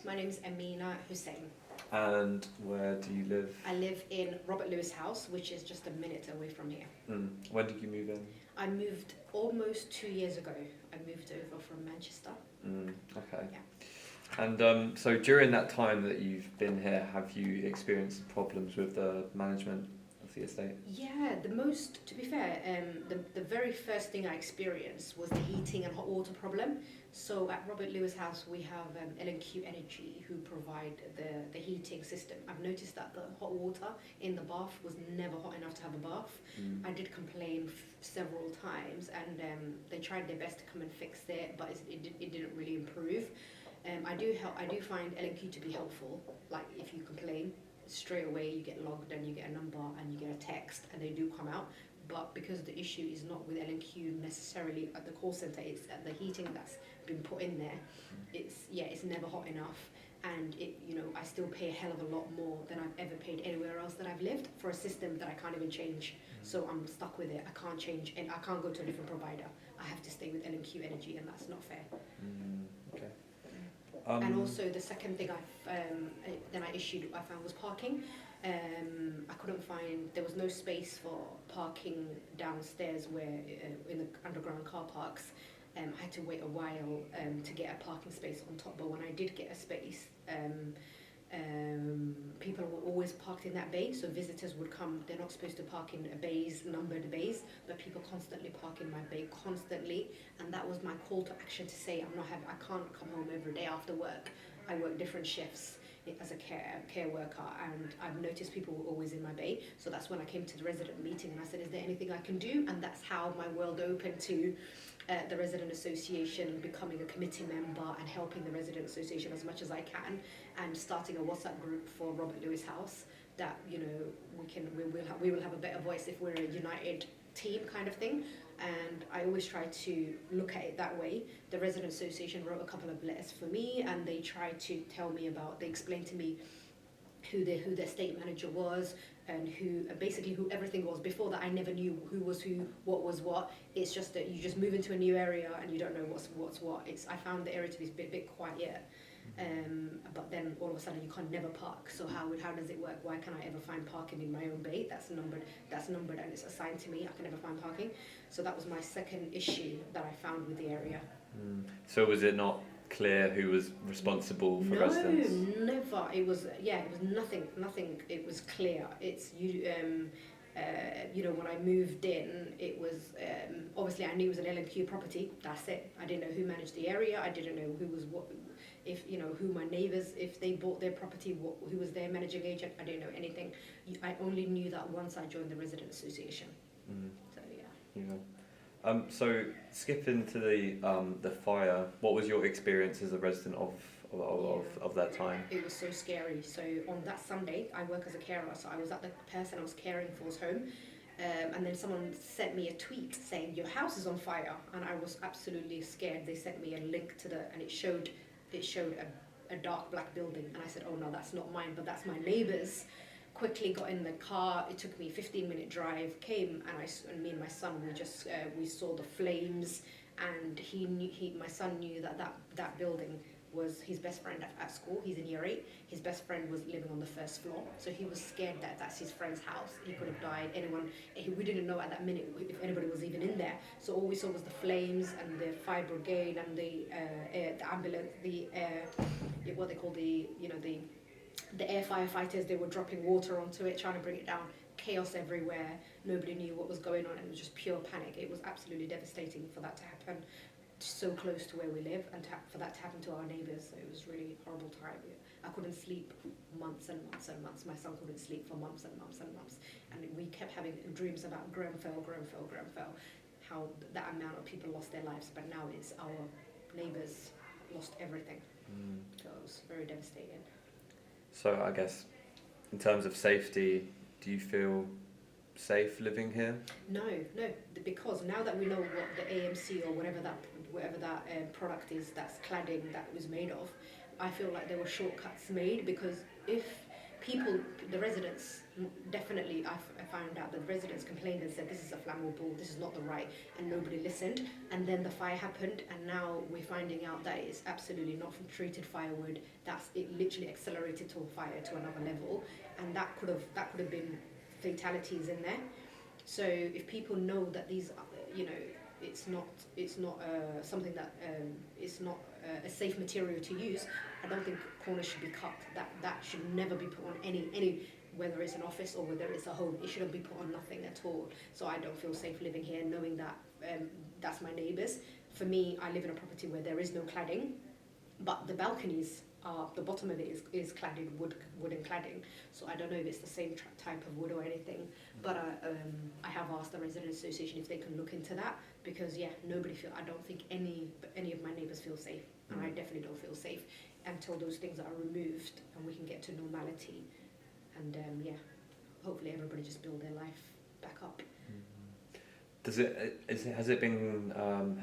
My name's Amina Hussein. And where do you live? I live in Robert Lewis House, which is just a minute away from here. When did you move in? I moved almost 2 years ago. I moved over from Manchester. Okay. Yeah. And so during that time that you've been here, have you experienced problems with the management of the estate? Yeah, to be fair, the very first thing I experienced was the heating and hot water problem. So at Robert Lewis House, we have L&Q Energy who provide the heating system. I've noticed that the hot water in the bath was never hot enough to have a bath. I did complain several times, and they tried their best to come and fix it, but it didn't really improve. I do find L&Q to be helpful. Like if you complain, straight away you get logged and you get a number and you get a text and they do come out. But because the issue is not with L&Q necessarily at the call center, it's at the heating that's been put in there. It's never hot enough, and I still pay a hell of a lot more than I've ever paid anywhere else that I've lived for a system that I can't even change. So I'm stuck with it. I can't change, and I can't go to a different provider. I have to stay with L&Q Energy, and that's not fair. Okay. And also the second thing I found was parking. I couldn't find, there was no space for parking downstairs where in the underground car parks. I had to wait a while to get a parking space on top, but when I did get a space, people were always parked in that bay, so visitors would come. They're not supposed to park in numbered bays, but people constantly park in my bay, constantly, and that was my call to action to say I can't come home every day after work. I work different shifts as a care worker, and I've noticed people were always in my bay. So that's when I came to the resident meeting and I said, is there anything I can do? And that's how my world opened to the resident association, becoming a committee member and helping the resident association as much as I can, and starting a WhatsApp group for Robert Lewis House that we will have a better voice if we're a united team kind of thing. And I always try to look at it that way. The resident association wrote a couple of letters for me, and they tried to they explained to me who the estate manager was, and who everything was. Before that, I never knew who was who, what was what. It's just that you just move into a new area and you don't know what's what. I found the area to be a bit quiet. But then all of a sudden you can never park. So how does it work? Why can I ever find parking in my own bay? That's numbered and it's assigned to me. I can never find parking. So that was my second issue that I found with the area. So was it not clear who was responsible for residents? No, never. It was nothing. It was clear. It's when I moved in, it was obviously I knew it was an L&Q property. That's it. I didn't know who managed the area. I didn't know who was what. Who my neighbours, if they bought their property, who was their managing agent. I didn't know anything. I only knew that once I joined the resident association. So yeah. So skipping to the fire, what was your experience as a resident of that time? It was so scary. So on that Sunday, I work as a carer, so I was at the person I was caring for's home, and then someone sent me a tweet saying your house is on fire, and I was absolutely scared. They sent me a link and it showed a dark black building, and I said, oh no, that's not mine, but that's my neighbour's. Quickly got in the car. It took me a 15-minute drive. Came, and me and my son, we saw the flames, and my son knew that building was his best friend at school. He's in year 8. His best friend was living on the first floor, so he was scared that that's his friend's house. He could have died. We didn't know at that minute if anybody was even in there. So all we saw was the flames and the fire brigade and the ambulance, what they call the air firefighters. They were dropping water onto it, trying to bring it down. Chaos everywhere. Nobody knew what was going on, and it was just pure panic. It was absolutely devastating for that to happen so close to where we live, and for that to happen to our neighbours. So it was really horrible time. I couldn't sleep months and months and months. My son couldn't sleep for months and months and months. And we kept having dreams about Grenfell, how that amount of people lost their lives. But now it's our neighbours lost everything. So it was very devastating. So I guess in terms of safety, do you feel safe living here? No, because now that we know what the AMC or whatever that product is, that's cladding that was made of, I feel like there were shortcuts made, because if people, the residents, definitely, I found out that the residents complained and said, this is a flammable, this is not the right, and nobody listened. And then the fire happened, and now we're finding out that it's absolutely not from treated firewood. It literally accelerated to a fire to another level, and that could have been fatalities in there. So if people know that these, it's not something that it's not a safe material to use, I don't think corners should be cut. That should never be put on any, whether it's an office or whether it's a home. It shouldn't be put on nothing at all. So I don't feel safe living here, knowing that that's my neighbours. For me, I live in a property where there is no cladding, but the balconies are, the bottom of it is cladded wooden cladding. So I don't know if it's the same type of wood or anything. But I have asked the resident association if they can look into that, because I don't think any of my neighbours feel safe, and I definitely don't feel safe until those things are removed and we can get to normality. And hopefully everybody just build their life back up. Has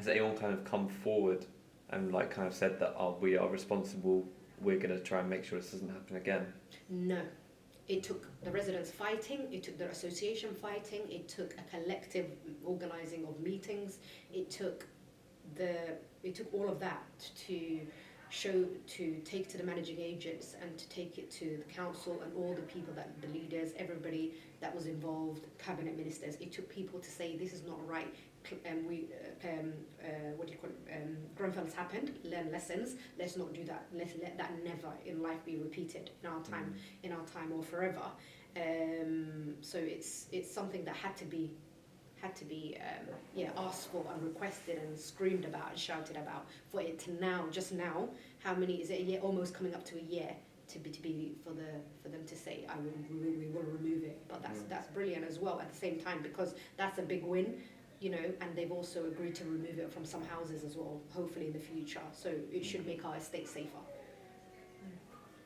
anyone kind of come forward and like kind of said that we are responsible, we're going to try and make sure this doesn't happen again? No. It took the residents fighting, it took the association fighting, it took a collective organising of meetings, it took all of that to take to the managing agents and to take it to the council and all the people, the leaders, everybody that was involved, cabinet ministers. It took people to say this is not right. Grenfell's happened, learn lessons, let's not do that, let's let that never in life be repeated in our time or forever. So it's something that had to be asked for and requested and screamed about and shouted about, for it to now, how many is it, a year, almost coming up to a year, to be for them to say we will remove it. But that's brilliant as well at the same time, because that's a big win, and they've also agreed to remove it from some houses as well, hopefully in the future. So it should make our estate safer.